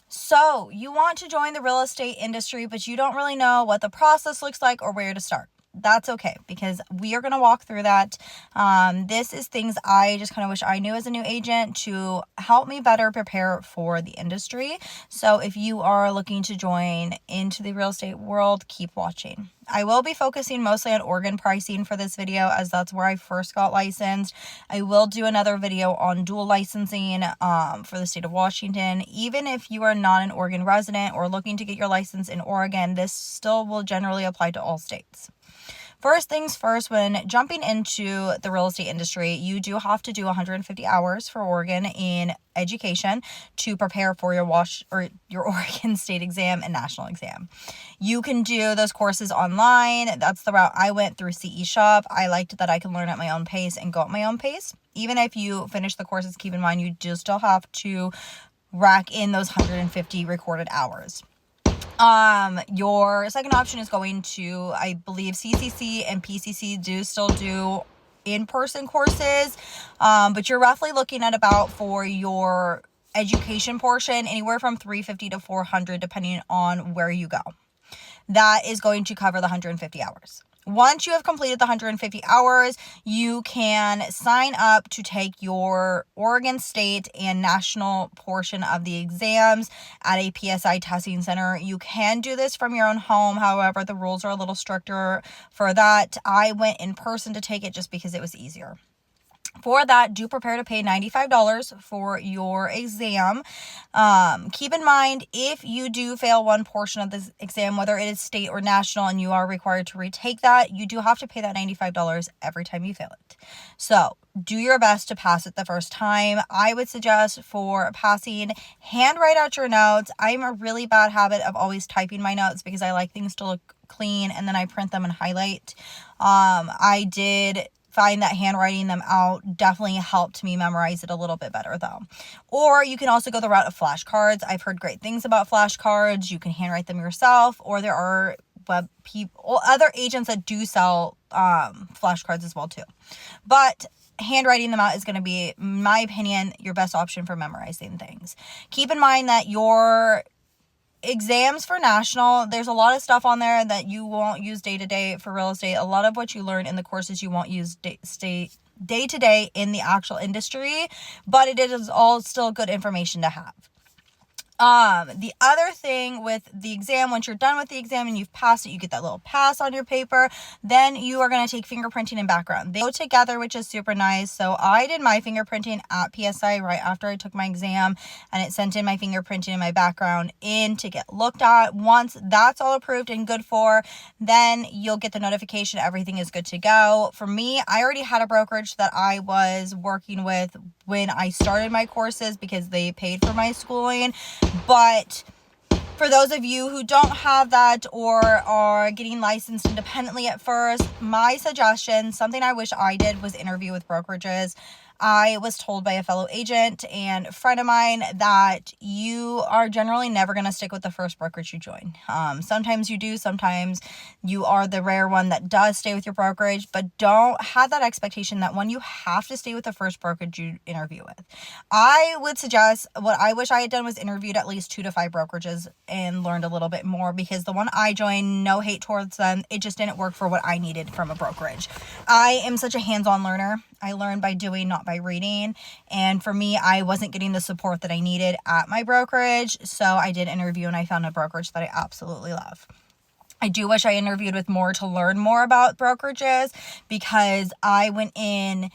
So you want to join the real estate industry, but you don't really know what the process looks like or where to start. That's okay, because we are going to walk through that. This is things I just kind of wish I knew as a new agent to help me better prepare for the industry. So if you are looking to join into the real estate world, keep watching. I will be focusing mostly on Oregon pricing for this video, as that's where I first got licensed. I will do another video on dual licensing for the state of Washington. Even if you are not an Oregon resident or looking to get your license in Oregon, this still will generally apply to all states. First things first, when jumping into the real estate industry, you do have to do 150 hours for Oregon in education to prepare for your Oregon state exam and national exam. You can do those courses online. That's the route I went through CE Shop. I liked that I can learn at my own pace and go at my own pace. Even if you finish the courses, keep in mind you do still have to rack in those 150 recorded hours. Your second option is going to, I believe CCC and PCC do still do in-person courses, but you're roughly looking at about, for your education portion, anywhere from $350 to $400 depending on where you go. That is going to cover the 150 hours. Once you have completed the 150 hours, you can sign up to take your Oregon State and national portion of the exams at a PSI testing center. You can do this from your own home. However, the rules are a little stricter for that. I went in person to take it just because it was easier. For that, do prepare to pay $95 for your exam. Keep in mind, if you do fail one portion of this exam, whether it is state or national, and you are required to retake that, you do have to pay that $95 every time you fail it. So do your best to pass it the first time. I would suggest for passing, handwrite out your notes. I'm a really bad habit of always typing my notes because I like things to look clean, and then I print them and highlight. I did find that handwriting them out definitely helped me memorize it a little bit better though. Or you can also go the route of flashcards. I've heard great things about flashcards. You can handwrite them yourself, or there are other agents that do sell flashcards as well too. But handwriting them out is going to be, in my opinion, your best option for memorizing things. Keep in mind that your exams for national, there's a lot of stuff on there that you won't use day to day for real estate. A lot of what you learn in the courses you won't use day to day in the actual industry, but it is all still good information to have. The other thing with the exam, once you're done with the exam and you've passed it, you get that little pass on your paper. Then you are going to take fingerprinting and background. They go together, which is super nice. So I did my fingerprinting at PSI right after I took my exam, and it sent in my fingerprinting and my background in to get looked at. Once that's all approved and good for, then you'll get the notification everything is good to go. For me, I already had a brokerage that I was working with when I started my courses because they paid for my schooling. But for those of you who don't have that or are getting licensed independently at first, my suggestion, something I wish I did, was interview with brokerages. I was told by a fellow agent and a friend of mine that you are generally never going to stick with the first brokerage you join. Sometimes you do, sometimes you are the rare one that does stay with your brokerage, but don't have that expectation that when you have to stay with the first brokerage you interview with. I would suggest, what I wish I had done was interviewed at least 2 to 5 brokerages and learned a little bit more, because the one I joined, no hate towards them, it just didn't work for what I needed from a brokerage. I am such a hands-on learner. I learn by doing, not by reading. And for me, I wasn't getting the support that I needed at my brokerage. So I did interview and I found a brokerage that I absolutely love. I do wish I interviewed with more to learn more about brokerages, because I went in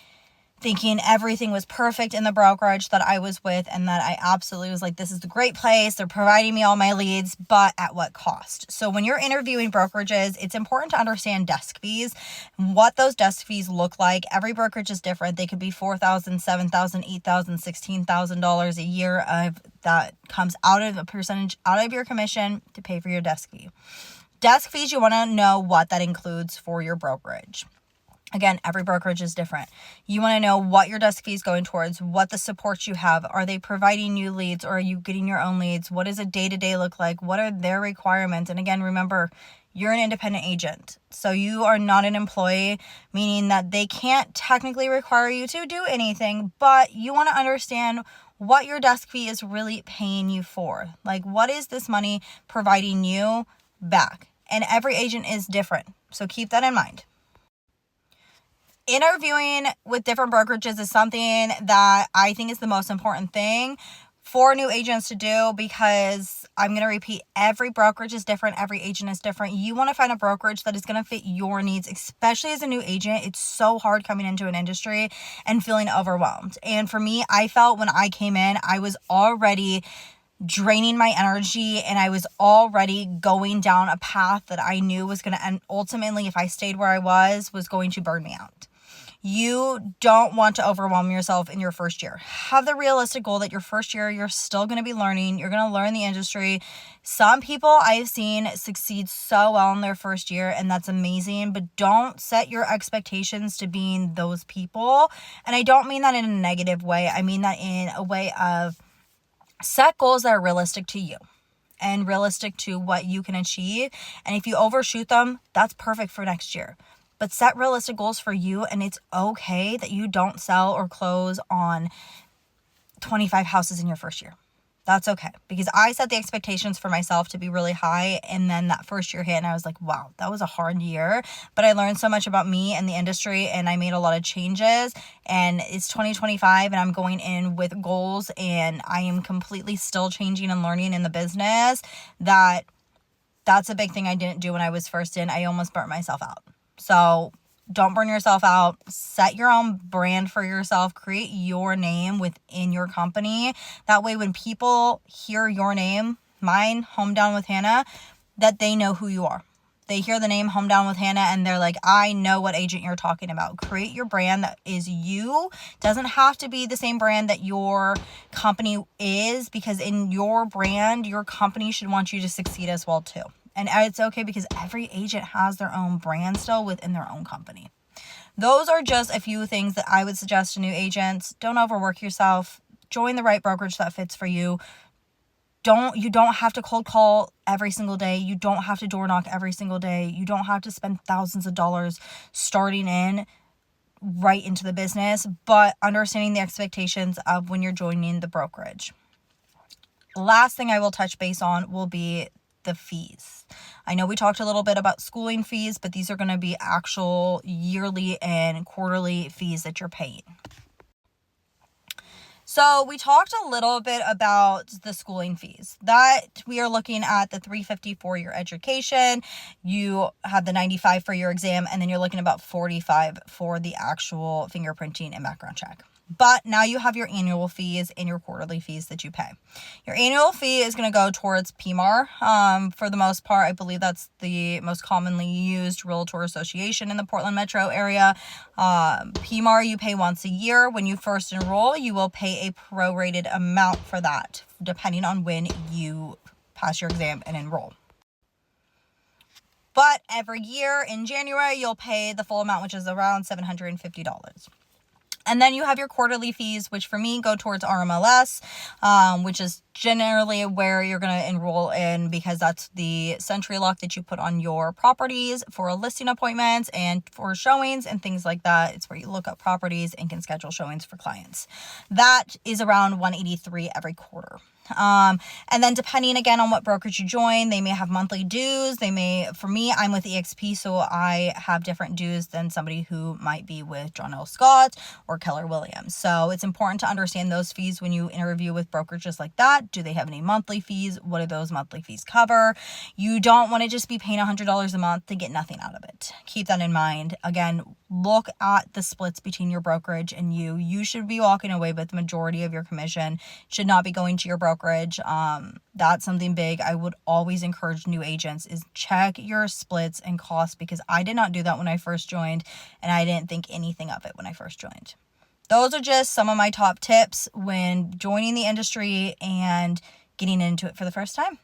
thinking everything was perfect in the brokerage that I was with, and that I absolutely was like, this is the great place. They're providing me all my leads, but at what cost? So when you're interviewing brokerages, it's important to understand desk fees, what those desk fees look like. Every brokerage is different. They could be $4,000, $7,000, $8,000, $16,000 a year of that comes out of a percentage out of your commission to pay for your desk fee. Desk fees, you want to know what that includes for your brokerage. Again, every brokerage is different. You want to know what your desk fee is going towards, what the support you have. Are they providing you leads, or are you getting your own leads? What does a day-to-day look like? What are their requirements? And again, remember, you're an independent agent. So you are not an employee, meaning that they can't technically require you to do anything, but you want to understand what your desk fee is really paying you for. Like, what is this money providing you back? And every agent is different, so keep that in mind. Interviewing with different brokerages is something that I think is the most important thing for new agents to do, because I'm going to repeat, every brokerage is different. Every agent is different. You want to find a brokerage that is going to fit your needs, especially as a new agent. It's so hard coming into an industry and feeling overwhelmed. And for me, I felt when I came in, I was already draining my energy, and I was already going down a path that I knew was going to end, ultimately, if I stayed where I was going to burn me out. You don't want to overwhelm yourself in your first year. Have the realistic goal that your first year, you're still going to be learning. You're going to learn the industry. Some people I've seen succeed so well in their first year, and that's amazing, but don't set your expectations to being those people. And I don't mean that in a negative way. I mean that in a way of set goals that are realistic to you and realistic to what you can achieve. And if you overshoot them, that's perfect for next year. But set realistic goals for you, and it's okay that you don't sell or close on 25 houses in your first year. That's okay, because I set the expectations for myself to be really high, and then that first year hit, and I was like, wow, that was a hard year, but I learned so much about me and the industry, and I made a lot of changes, and it's 2025, and I'm going in with goals, and I am completely still changing and learning in the business. That's a big thing I didn't do when I was first in. I almost burnt myself out. So don't burn yourself out. Set your own brand for yourself. Create your name within your company. That way, when people hear your name, mine, Home Down with Hannah, that they know who you are. They hear the name Home Down with Hannah and they're like, I know what agent you're talking about. Create your brand that is you. Doesn't have to be the same brand that your company is, because in your brand, your company should want you to succeed as well too. And it's okay, because every agent has their own brand still within their own company. Those are just a few things that I would suggest to new agents. Don't overwork yourself. Join the right brokerage that fits for you. You don't have to cold call every single day. You don't have to door knock every single day. You don't have to spend thousands of dollars starting in right into the business, but understanding the expectations of when you're joining the brokerage. Last thing I will touch base on will be the fees. I know we talked a little bit about schooling fees, but these are going to be actual yearly and quarterly fees that you're paying. So we talked a little bit about the schooling fees. That we are looking at the $350 for your education. You have the $95 for your exam, and then you're looking at about $45 for the actual fingerprinting and background check. But now you have your annual fees and your quarterly fees that you pay. Your annual fee is going to go towards PMAR. For the most part, I believe that's the most commonly used realtor association in the Portland metro area. PMAR you pay once a year. When you first enroll, you will pay a prorated amount for that, depending on when you pass your exam and enroll. But every year in January, you'll pay the full amount, which is around $750. And then you have your quarterly fees, which for me go towards RMLS, which is generally where you're going to enroll in, because that's the century lock that you put on your properties for listing appointments and for showings and things like that. It's where you look up properties and can schedule showings for clients. That is around $183 every quarter. And then depending again on what brokerage you join, they may have monthly dues. For me, I'm with EXP, so I have different dues than somebody who might be with John L. Scott or Keller Williams. So it's important to understand those fees when you interview with brokerages like that. Do they have any monthly fees? What do those monthly fees cover? You don't want to just be paying $100 a month to get nothing out of it. Keep that in mind. Again, look at the splits between your brokerage and you. You should be walking away with the majority of your commission. Should not be going to your brokerage. That's something big I would always encourage new agents is check your splits and costs, because I did not do that when I first joined, and I didn't think anything of it when I first joined. Those are just some of my top tips when joining the industry and getting into it for the first time.